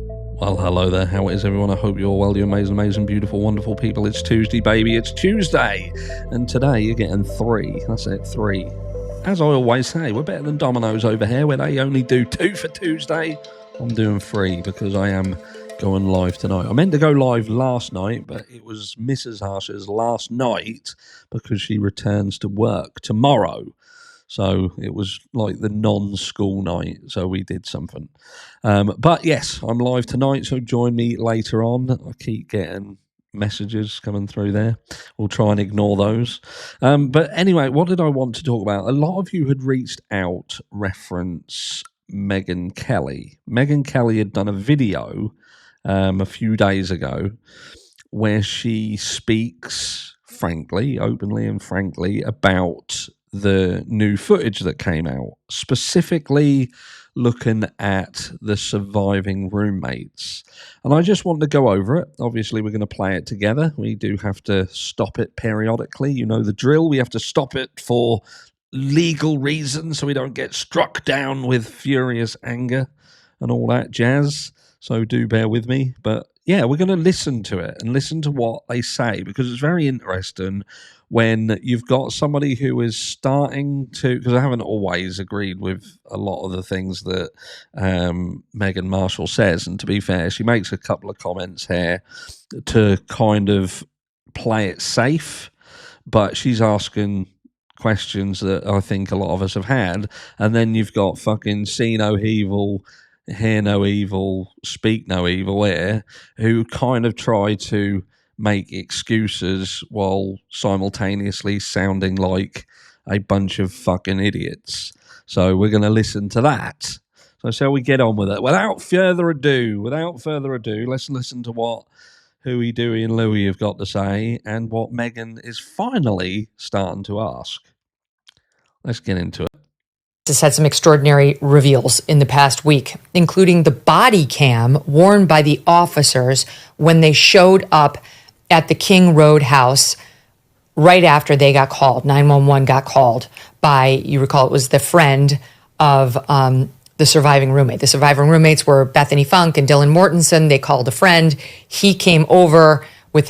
Well, hello there. How is everyone? I hope you're well. You amazing, beautiful, wonderful people. It's Tuesday, baby. It's Tuesday. And today you're getting 3. That's it, 3. As I always say, we're better than Domino's over here, where they only do 2 for Tuesday. I'm doing 3 because I am going live tonight. I meant to go live last night, but it was Mrs. Harsher's last night because she returns to work tomorrow. So it was like the non-school night, so we did something. But yes, I'm live tonight, so join me later on. I keep getting messages coming through there. We'll try and ignore those. But anyway, what did I want to talk about? A lot of you had reached out reference Megyn Kelly. Megyn Kelly had done a video a few days ago where she speaks frankly, openly and frankly about the new footage that came out, specifically looking at the surviving roommates. And I just want to go over it. Obviously, we're going to play it together. We do have to stop it periodically. You know the drill. We have to stop it for legal reasons so we don't get struck down with furious anger and all that jazz. So do bear with me. But yeah, we're going to listen to it and listen to what they say, because it's very interesting when you've got somebody who is starting to, because I haven't always agreed with a lot of the things that Meghan Markle says. And to be fair, she makes a couple of comments here to kind of play it safe, but she's asking questions that I think a lot of us have had. And then you've got fucking see no evil, hear no evil, speak no evil here, who kind of try to make excuses while simultaneously sounding like a bunch of fucking idiots. So we're going to listen to that. So shall we get on with it? Without further ado, let's listen to what Huey, Dewey and Louie have got to say and what Megyn is finally starting to ask. Let's get into it. Has had some extraordinary reveals in the past week, including the body cam worn by the officers when they showed up at the King Road house right after they got called. 911 got called by, you recall, it was the friend of the surviving roommate. The surviving roommates were Bethany Funk and Dylan Mortensen. They called a friend. He came over with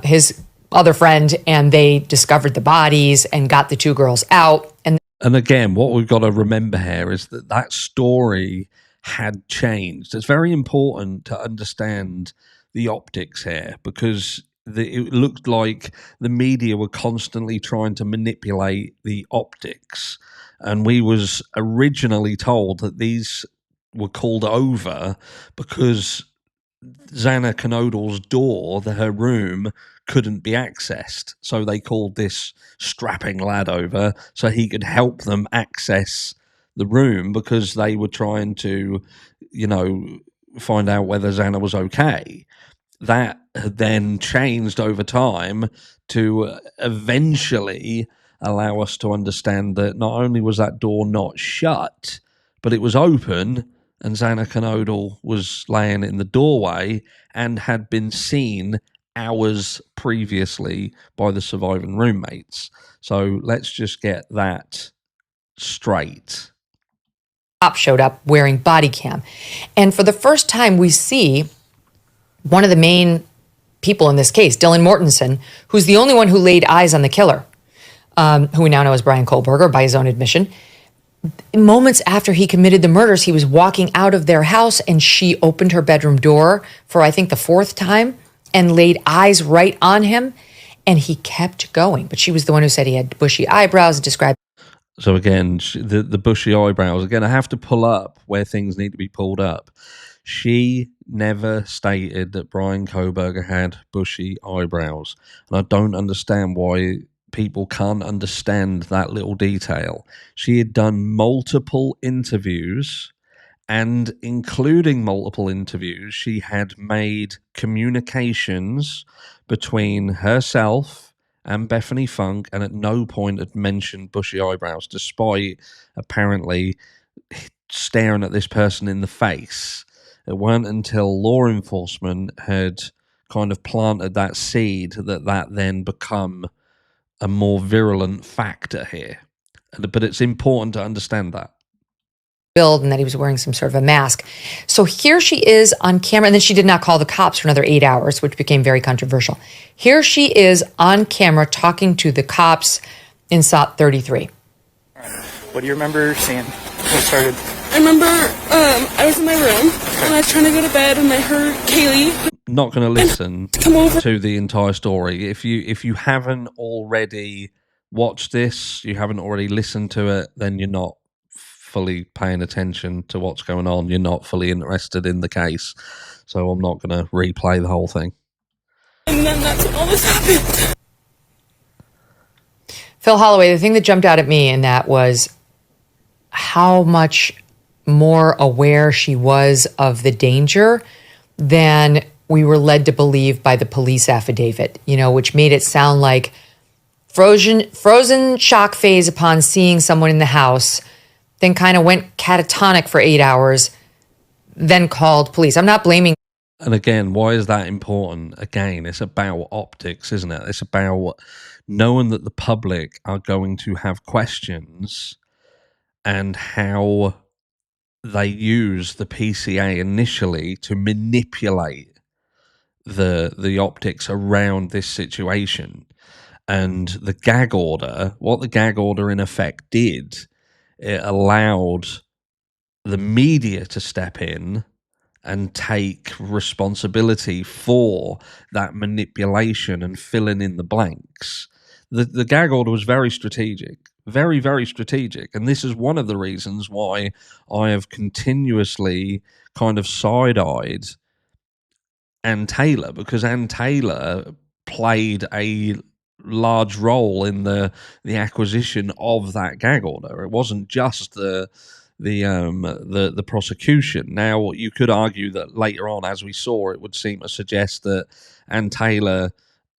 his other friend, and they discovered the bodies and got the 2 girls out. And again, what we've got to remember here is that that story had changed. It's very important to understand the optics here, because it looked like the media were constantly trying to manipulate the optics. And we was originally told that these were called over because Xana Kanodel's door, her room, couldn't be accessed. So they called this strapping lad over so he could help them access the room, because they were trying to, find out whether Xana was okay. That had then changed over time to eventually allow us to understand that not only was that door not shut, but it was open, and Xana Kanodel was laying in the doorway and had been seen hours previously by the surviving roommates. So let's just get that straight. Cop showed up wearing body cam. And for the first time, we see one of the main people in this case, Dylan Mortensen, who's the only one who laid eyes on the killer, who we now know as Brian Kohlberger by his own admission. Moments after he committed the murders, he was walking out of their house, and she opened her bedroom door for, I think, the 4th time and laid eyes right on him, and he kept going. But she was the one who said he had bushy eyebrows and described. So again, the bushy eyebrows. Again, I have to pull up where things need to be pulled up. She never stated that Brian Kohlberger had bushy eyebrows. And I don't understand why people can't understand that little detail. She had done multiple interviews, and including multiple interviews, she had made communications between herself and Bethany Funk, and at no point had mentioned bushy eyebrows, despite apparently staring at this person in the face. It weren't until law enforcement had kind of planted that seed that then become a more virulent factor here. But it's important to understand that. build and that he was wearing some sort of a mask. So here she is on camera, and then she did not call the cops for another 8 hours, which became very controversial. Here she is on camera talking to the cops in SOT 33. What do you remember seeing when it started? I remember I was in my room and I was trying to go to bed and I heard Kaylee. Not going to listen Come over. to the entire story. If you haven't already watched this, you haven't already listened to it, then you're not fully paying attention to what's going on. You're not fully interested in the case. So I'm not going to replay the whole thing. And then that's when all this happened. Phil Holloway, the thing that jumped out at me in that was how much more aware she was of the danger than we were led to believe by the police affidavit, which made it sound like frozen shock phase upon seeing someone in the house, then kind of went catatonic for 8 hours, then called police. I'm not blaming. And again, why is that important? Again, it's about optics, isn't it? It's about knowing that the public are going to have questions and how they use the PCA initially to manipulate the optics around this situation. And the gag order, what the gag order in effect did, it allowed the media to step in and take responsibility for that manipulation and filling in the blanks. The gag order was very strategic, very, very strategic. And this is one of the reasons why I have continuously kind of side-eyed Ann Taylor, because Ann Taylor played a large role in the acquisition of that gag order. It wasn't just the prosecution. Now, you could argue that later on, as we saw, it would seem to suggest that Ann Taylor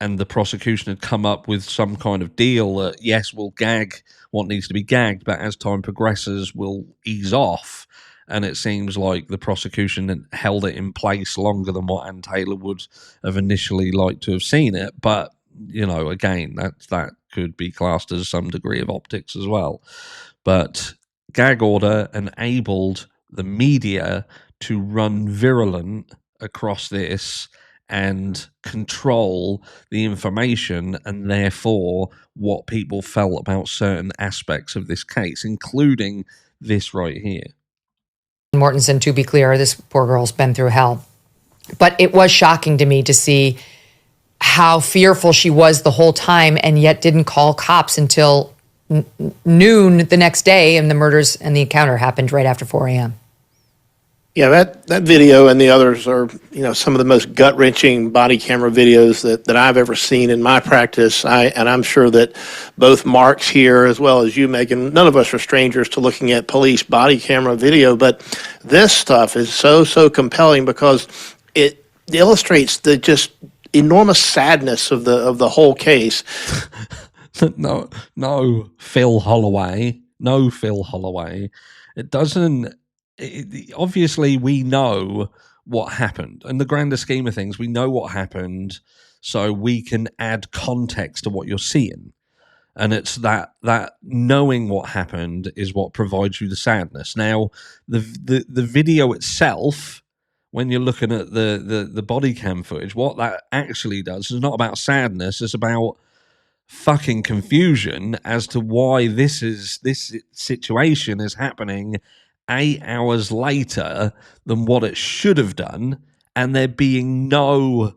and the prosecution had come up with some kind of deal that, yes, we'll gag what needs to be gagged, but as time progresses, we'll ease off. And it seems like the prosecution held it in place longer than what Ann Taylor would have initially liked to have seen it. But, again, that could be classed as some degree of optics as well. But gag order enabled the media to run virulent across this and control the information and therefore what people felt about certain aspects of this case, including this right here. Mortensen, to be clear, this poor girl's been through hell. But it was shocking to me to see how fearful she was the whole time and yet didn't call cops until noon the next day, and the murders and the encounter happened right after 4 a.m. Yeah, that video and the others are, some of the most gut-wrenching body camera videos that I've ever seen in my practice. And I'm sure that both Mark's here, as well as you, Megyn, none of us are strangers to looking at police body camera video. But this stuff is so compelling because it illustrates the just enormous sadness of the whole case. No, Phil Holloway. No, Phil Holloway. It doesn't. Obviously, we know what happened. In the grander scheme of things, we know what happened, so we can add context to what you're seeing. And it's that knowing what happened is what provides you the sadness. Now, the video itself, when you're looking at the body cam footage, what that actually does is not about sadness. It's about fucking confusion as to why this situation is happening 8 hours later than what it should have done, and there being no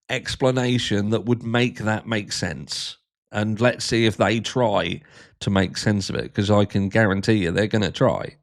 explanation that would make that make sense. And let's see if they try to make sense of it, because I can guarantee you they're going to try.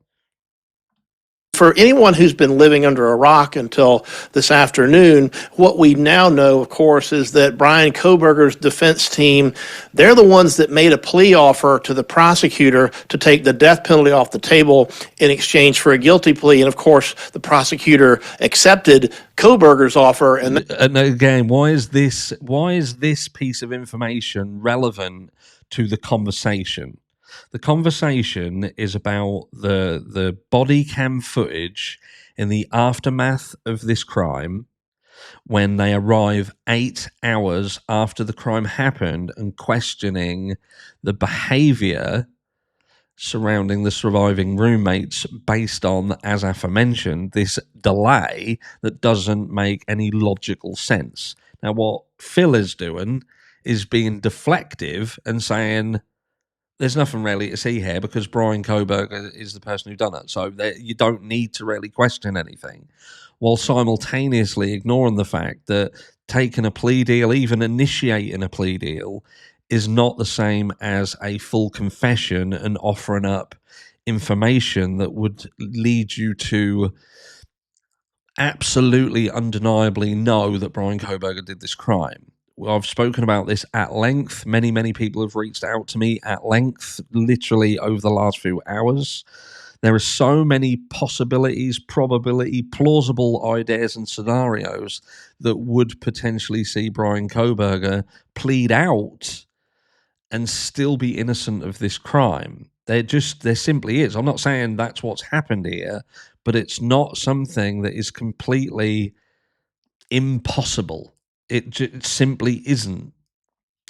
For anyone who's been living under a rock until this afternoon, what we now know, of course, is that Bryan Kohberger's defense team, they're the ones that made a plea offer to the prosecutor to take the death penalty off the table in exchange for a guilty plea. And of course, the prosecutor accepted Kohberger's offer. And again, why is this piece of information relevant to the conversation? The conversation is about the body cam footage in the aftermath of this crime, when they arrive 8 hours after the crime happened and questioning the behavior surrounding the surviving roommates based on, as aforementioned, this delay that doesn't make any logical sense. Now, what Phil is doing is being deflective and saying there's nothing really to see here because Brian Koberger is the person who done it. So you don't need to really question anything, while simultaneously ignoring the fact that taking a plea deal, even initiating a plea deal, is not the same as a full confession and offering up information that would lead you to absolutely undeniably know that Brian Koberger did this crime. I've spoken about this at length. Many people have reached out to me at length, literally over the last few hours. There are so many possibilities, probability, plausible ideas and scenarios that would potentially see Brian Koberger plead out and still be innocent of this crime. There simply is. I'm not saying that's what's happened here, but it's not something that is completely impossible. It simply isn't.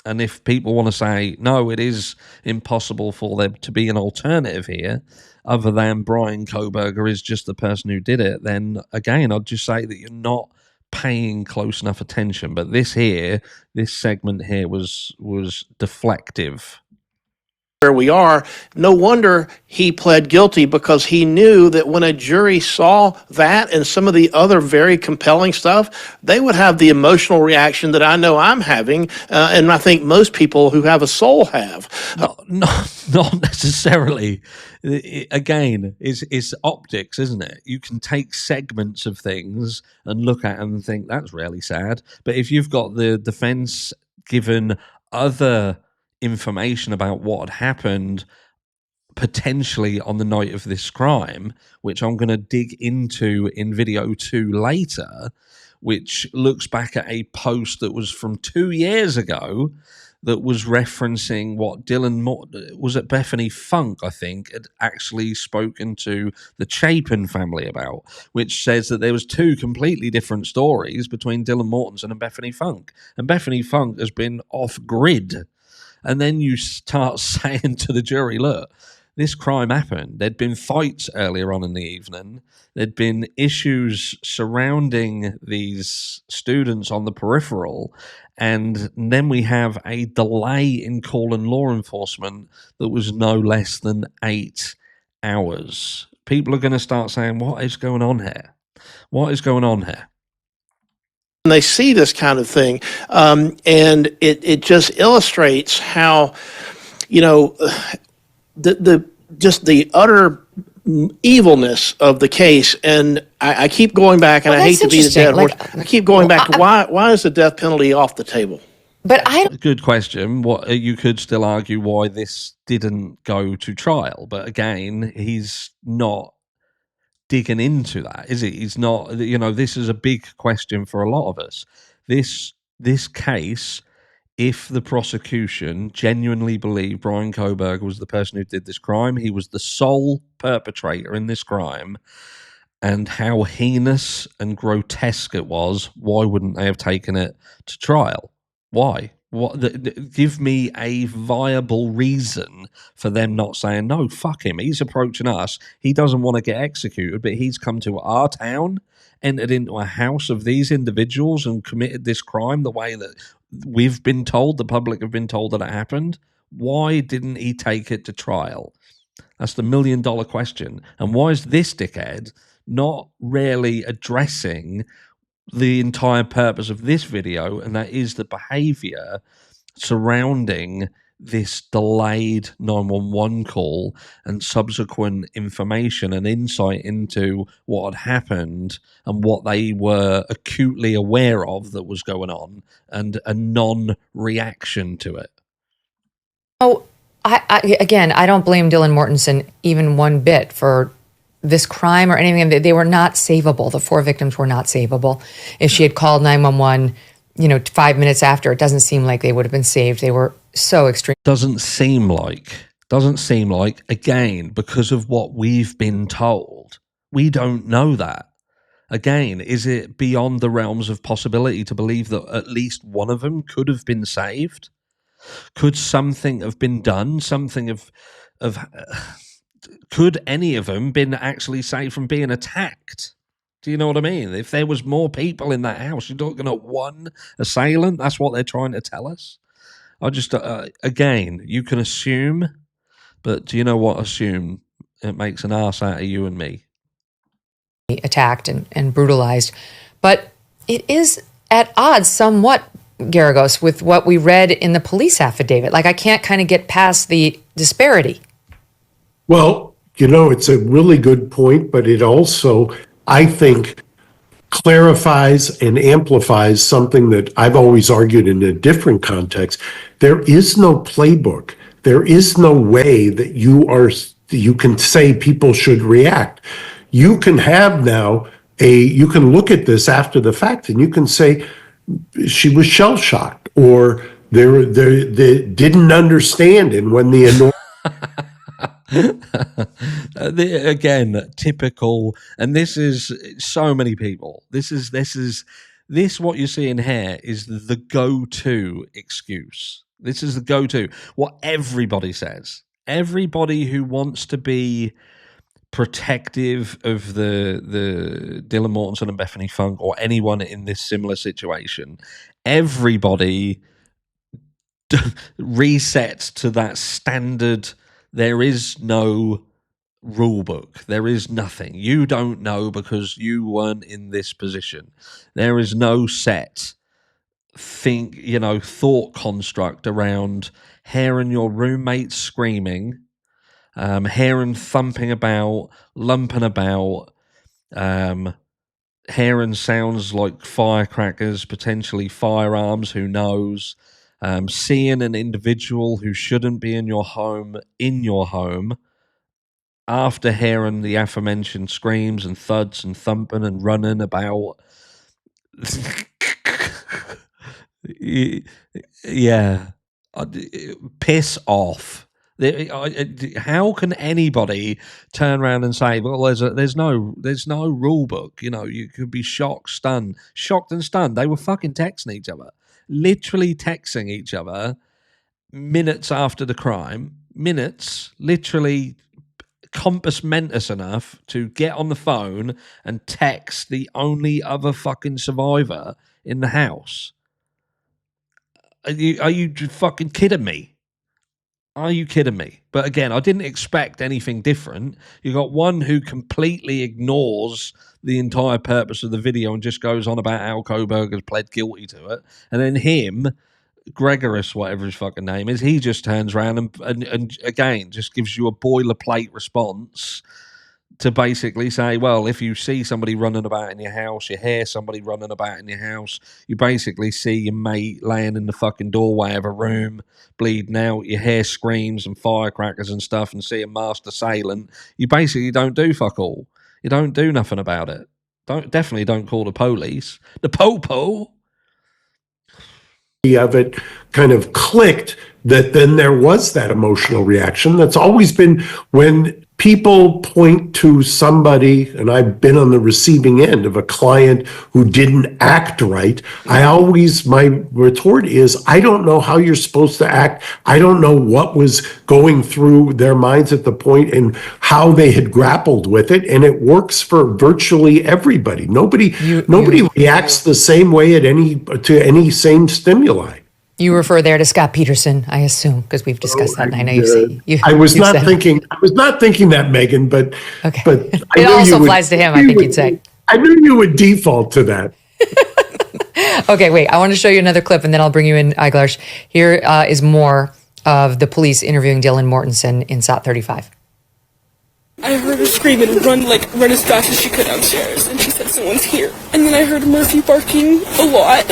And if people want to say, no, it is impossible for there to be an alternative here, other than Brian Koberger is just the person who did it, then again, I'd just say that you're not paying close enough attention. But this segment here was deflective. Where we are, no wonder he pled guilty, because he knew that when a jury saw that and some of the other very compelling stuff, they would have the emotional reaction that I know I'm having, and I think most people who have a soul have. Not necessarily. Again, it's optics, isn't it? You can take segments of things and look at them and think that's really sad. But if you've got the defense given other information about what had happened potentially on the night of this crime, which I'm going to dig into in video 2 later, which looks back at a post that was from 2 years ago that was referencing what was it Bethany Funk, I think, had actually spoken to the Chapin family about, which says that there was 2 completely different stories between Dylan Mortensen and Bethany Funk. And Bethany Funk has been off grid. And then you start saying to the jury, look, this crime happened. There'd been fights earlier on in the evening. There'd been issues surrounding these students on the peripheral. And then we have a delay in calling law enforcement that was no less than 8 hours. People are going to start saying, what is going on here? What is going on here? And they see this kind of thing, and it just illustrates how, the utter evilness of the case. And I keep going back, and I hate to be the dead horse. I keep going back to why is the death penalty off the table? But good question. What you could still argue why this didn't go to trial, but again, he's not digging into that, is it? He's not. This is a big question for a lot of us. This case, if the prosecution genuinely believed Brian Koberger was the person who did this crime, he was the sole perpetrator in this crime, and how heinous and grotesque it was, why wouldn't they have taken it to trial? Why? Give me a viable reason for them not saying, no, fuck him. He's approaching us. He doesn't want to get executed, but he's come to our town, entered into a house of these individuals and committed this crime the way that we've been told, the public have been told that it happened. Why didn't he take it to trial? That's the $1 million question. And why is this dickhead not really addressing the entire purpose of this video, and that is the behavior surrounding this delayed 911 call and subsequent information and insight into what had happened and what they were acutely aware of that was going on, and a non-reaction to it. Oh, I don't blame Dylan Mortensen even one bit for this crime or anything. They were not savable. The 4 victims were not savable. If she had called 911, 5 minutes after, it doesn't seem like they would have been saved. They were so extreme. Doesn't seem like, again, because of what we've been told. We don't know that. Again, is it beyond the realms of possibility to believe that at least one of them could have been saved? Could something have been done? Something of of could any of them been actually saved from being attacked? Do you know what I mean? If there was more people in that house, you're looking at one assailant. That's what they're trying to tell us. I just, again, you can assume, but do you know what? Assume it makes an arse out of you and me. Attacked and brutalized. But it is at odds somewhat, Garagos, with what we read in the police affidavit. Like, I can't kind of get past the disparity. Well, it's a really good point, but it also, I think, clarifies and amplifies something that I've always argued in a different context. There is no playbook. There is no way that you can say people should react. You can have now you can look at this after the fact and you can say she was shell shocked or they didn't understand, and when the again, typical, and this is so many people. This what you're seeing here is the go-to excuse. This is the go-to. What everybody says. Everybody who wants to be protective of the Dylan Mortensen and Bethany Funk or anyone in this similar situation, everybody resets to that standard. There is no rule book. There is nothing. You don't know because you weren't in this position. There is no set thought construct around hearing your roommate screaming, hearing thumping about, lumping about, hearing sounds like firecrackers, potentially firearms, who knows, seeing an individual who shouldn't be in your home after hearing the aforementioned screams and thuds and thumping and running about. Yeah. Piss off. How can anybody turn around and say, well, there's no rule book? You could be shocked and stunned. They were fucking texting each other, literally texting each other minutes after the crime. Minutes, literally compass mentis enough to get on the phone and text the only other fucking survivor in the house. Are you fucking kidding me? Are you kidding me? But again, I didn't expect anything different. You got one who completely ignores the entire purpose of the video and just goes on about how Koberger's pled guilty to it. And then him, Gregorus, whatever his fucking name is, he just turns around and again just gives you a boilerplate response to basically say, well, if you see somebody running about in your house, you hear somebody running about in your house, you basically see your mate laying in the fucking doorway of a room, bleeding out, you hear screams and firecrackers and stuff, and see a masked assailant, you basically don't do fuck all. You don't do nothing about it. Definitely don't call the police. The po-po. of it kind of clicked, that then there was that emotional reaction. That's always been when people point to somebody, and I've been on the receiving end of a client who didn't act right. My retort is, I don't know how you're supposed to act. I don't know what was going through their minds at the point and how they had grappled with it. And it works for virtually everybody. Nobody reacts the same way to any same stimuli. You refer there to Scott Peterson, I assume, because we've discussed that. And I know I was not thinking that, Megyn, but okay. But it also applies to him, I think you'd say. I knew you would default to that. Okay, wait. I want to show you another clip, and then I'll bring you in, Iglarsh. Here is more of the police interviewing Dylan Mortensen in SOT 35. I heard her scream and run as fast as she could downstairs, and she said someone's here. And then I heard Murphy barking a lot.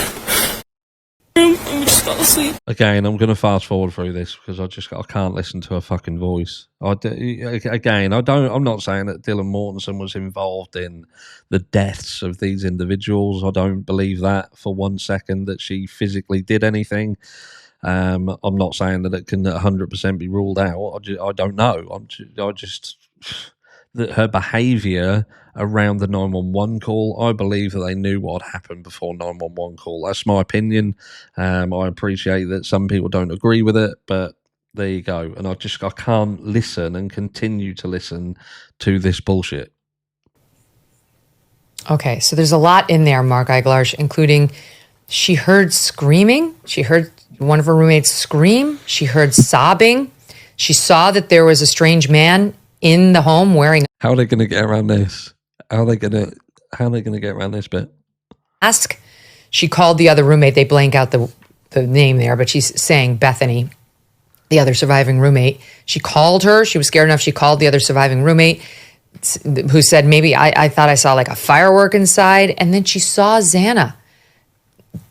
And we just fell asleep. Again, I'm going to fast forward through this because I can't listen to her fucking voice. I'm not saying that Dylan Mortensen was involved in the deaths of these individuals. I don't believe that for 1 second that she physically did anything. I'm not saying that it can 100% be ruled out. I don't know. That her behaviour around the 911 call, I believe that they knew what happened before 911 call. That's my opinion. I appreciate that some people don't agree with it, but There you go. And I can't listen and continue to listen to this bullshit. Okay, so there's a lot in there, Mark Eiglarsh, including she heard screaming. She heard one of her roommates scream. She heard sobbing. She saw that there was a strange man in the home wearing. How are they going to get around this? How are they going to get around this bit? Ask. She called the other roommate. They blank out the name there, but she's saying Bethany, the other surviving roommate. She called her. She was scared enough. She called the other surviving roommate, who said, maybe I thought I saw like a firework inside. And then she saw Xana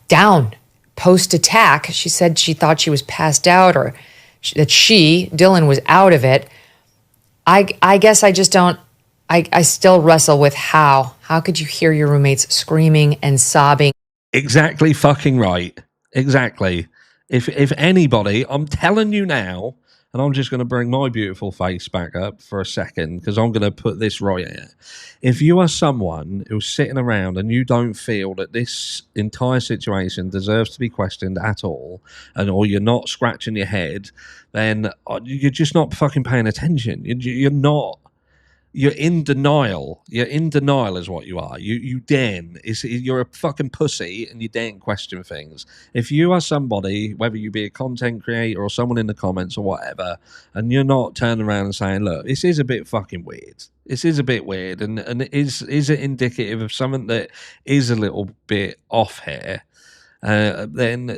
down post-attack. She said she thought she was passed out, or that Dylan was out of it. I guess I just don't, I still wrestle with how could you hear your roommates screaming and sobbing? Exactly fucking right. Exactly. If anybody, I'm telling you now, and I'm just going to bring my beautiful face back up for a second because I'm going to put this right here. If you are someone who's sitting around and you don't feel that this entire situation deserves to be questioned at all, or you're not scratching your head, then you're just not fucking paying attention. You're not. You're in denial. You're in denial is what you are. You daren't. You're a fucking pussy and you daren't question things. If you are somebody, whether you be a content creator or someone in the comments or whatever, and you're not turning around and saying, look, this is a bit fucking weird. This is a bit weird. And is it indicative of something that is a little bit off here? Then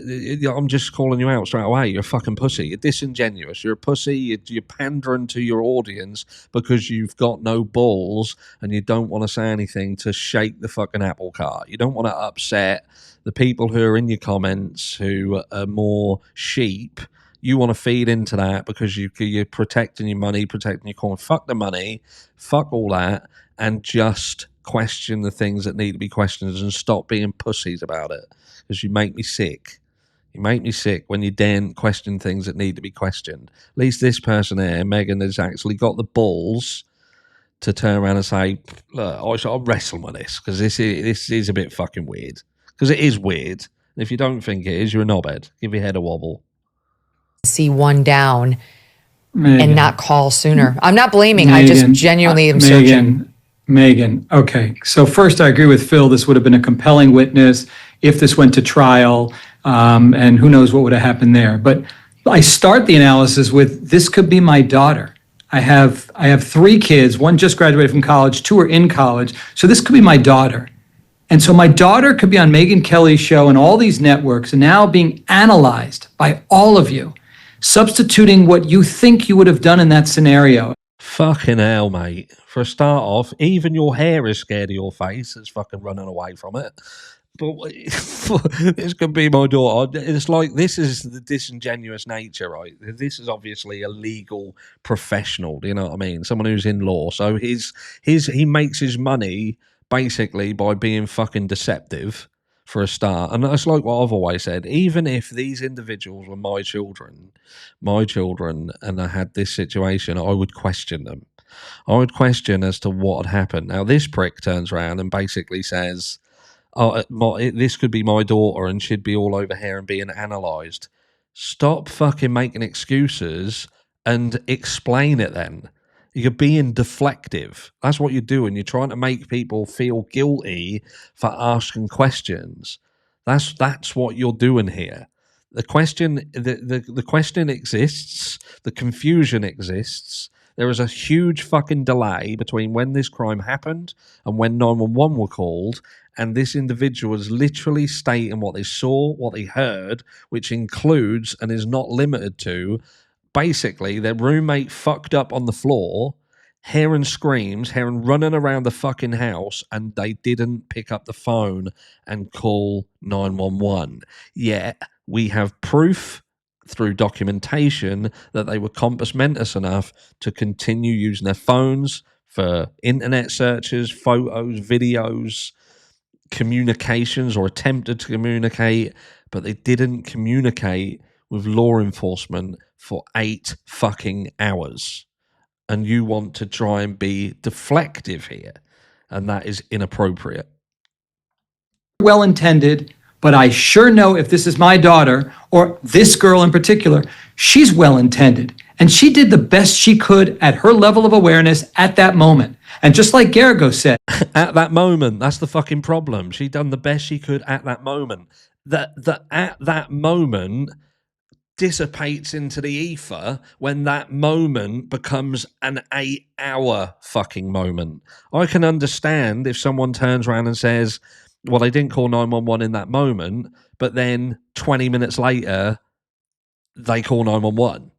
I'm just calling you out straight away. You're a fucking pussy. You're disingenuous. You're a pussy. You're pandering to your audience because you've got no balls and you don't want to say anything to shake the fucking apple cart. You don't want to upset the people who are in your comments who are more sheep. You want to feed into that because you're protecting your money, protecting your coin. Fuck the money. Fuck all that. And just question the things that need to be questioned and stop being pussies about it. Because you make me sick. You make me sick when you daren't question things that need to be questioned. At least this person here, Megyn, has actually got the balls to turn around and say, look, I'll wrestle with this because this is a bit fucking weird. Because it is weird. And if you don't think it is, you're a knobhead. Give your head a wobble. See one down Megyn. And not call sooner. I'm not blaming. Megyn, I just genuinely am searching. Megyn, okay. So first, I agree with Phil. This would have been a compelling witness if this went to trial, and who knows what would have happened there. But I start the analysis with, this could be my daughter. I have 3 kids. One just graduated from college. 2 are in college. So this could be my daughter. And so my daughter could be on Megyn Kelly's show and all these networks and now being analyzed by all of you, substituting what you think you would have done in that scenario. Fucking hell, mate. For a start off, even your hair is scared of your face. It's fucking running away from it. But this could be my daughter. It's like, this is the disingenuous nature, right? This is obviously a legal professional. Do you know what I mean? Someone who's in law. So he makes his money basically by being fucking deceptive for a start. And that's like what I've always said. Even if these individuals were my children, and I had this situation, I would question them. I would question as to what had happened. Now, this prick turns around and basically says, this could be my daughter and she'd be all over here and being analysed. Stop fucking making excuses and explain it then. You're being deflective. That's what you're doing. You're trying to make people feel guilty for asking questions. That's what you're doing here. The question exists. The confusion exists. There is a huge fucking delay between when this crime happened and when 911 were called, and this individual is literally stating what they saw, what they heard, which includes and is not limited to, basically, their roommate fucked up on the floor, hearing screams, hearing running around the fucking house, and they didn't pick up the phone and call 911. Yet, we have proof through documentation that they were compass mentis enough to continue using their phones for internet searches, photos, videos, communications, or attempted to communicate, but they didn't communicate with law enforcement for 8 fucking hours. And you want to try and be deflective here, and that is inappropriate. Well-intended, but I sure know if this is my daughter, or this girl in particular, she's well-intended. And she did the best she could at her level of awareness at that moment. And just like Garrigo said, at that moment, that's the fucking problem. She done the best she could at that moment. That at that moment dissipates into the ether when that moment becomes an 8-hour fucking moment. I can understand if someone turns around and says, well, they didn't call 911 in that moment, but then 20 minutes later, they call 911.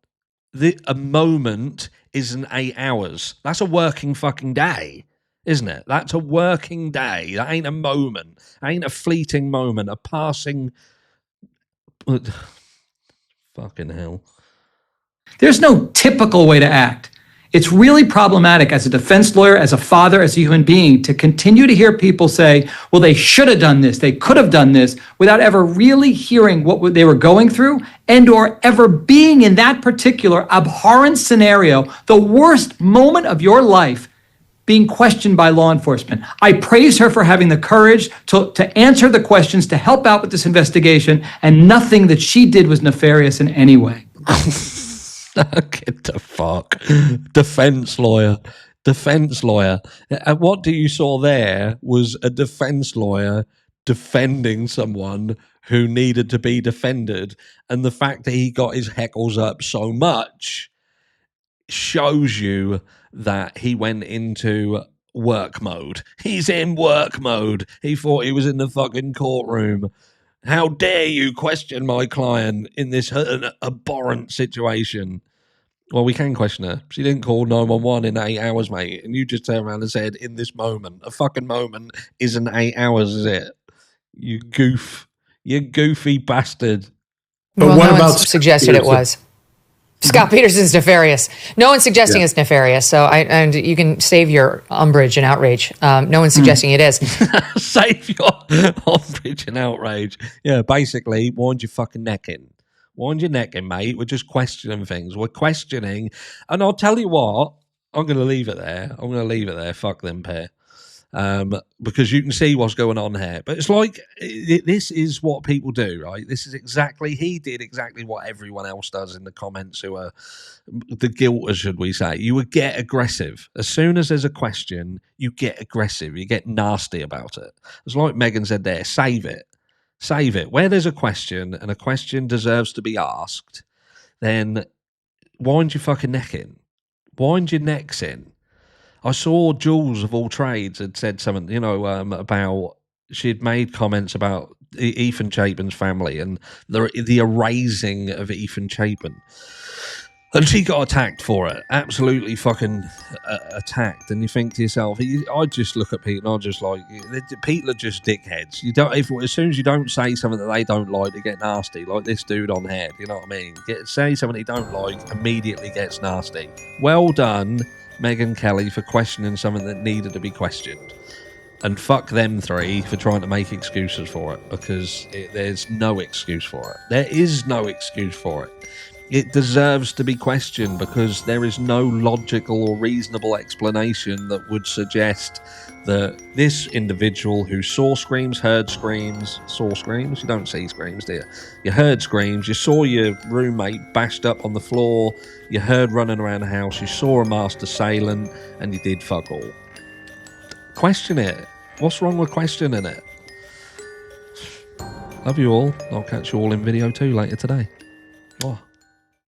A moment isn't 8 hours. That's a working fucking day, isn't it? That's a working day. That ain't a moment. That ain't a fleeting moment, a passing... Fucking hell. there's no typical way to act. It's really problematic as a defense lawyer, as a father, as a human being, to continue to hear people say, well, they should have done this, they could have done this, without ever really hearing what they were going through and or ever being in that particular abhorrent scenario, the worst moment of your life, being questioned by law enforcement. I praise her for having the courage to answer the questions, to help out with this investigation, and nothing that she did was nefarious in any way. Get the fuck. Defense lawyer. And what you saw there was a defense lawyer defending someone who needed to be defended. And the fact that he got his heckles up so much shows you that he went into work mode. He's in work mode. He thought he was in the fucking courtroom. How dare you question my client in this abhorrent situation? Well, we can question her. She didn't call 911 in 8 hours, mate. And you just turned around and said, in this moment. A fucking moment isn't 8 hours, is it? You goof. You goofy bastard. But well, what no about one suggested it was. Scott Peterson's nefarious. No one's suggesting it's nefarious, so and you can save your umbrage and outrage. No one's suggesting it is. Save your umbrage and outrage. Yeah, basically, wind your fucking neck in. Wind your neck in, mate. We're just questioning things. We're questioning. And I'll tell you what, I'm going to leave it there. Fuck them pair. Because you can see what's going on here. But it's like, this is what people do, right? He did exactly what everyone else does in the comments who are the guilters, should we say. You would get aggressive. As soon as there's a question, you get aggressive. You get nasty about it. It's like Megyn said there, save it. Where there's a question and a question deserves to be asked, then wind your fucking neck in. Wind your necks in. I saw Jules of all trades had said something, about she'd made comments about Ethan Chapin's family and the erasing of Ethan Chapin. And she got attacked for it. Absolutely fucking attacked. And you think to yourself, I just look at people and I'm just like, people are just dickheads. As soon as you don't say something that they don't like, they get nasty. Like this dude on here, you know what I mean? Say something he don't like, immediately gets nasty. Well done, Megyn Kelly, for questioning something that needed to be questioned. And fuck them three for trying to make excuses for it, because there's no excuse for it. There is no excuse for it. It deserves to be questioned because there is no logical or reasonable explanation that would suggest that this individual who saw screams, heard screams, you don't see screams, do you? You heard screams, you saw your roommate bashed up on the floor, you heard running around the house, you saw a masked assailant, and you did fuck all. Question it. What's wrong with questioning it? Love you all. I'll catch you all in video 2 later today.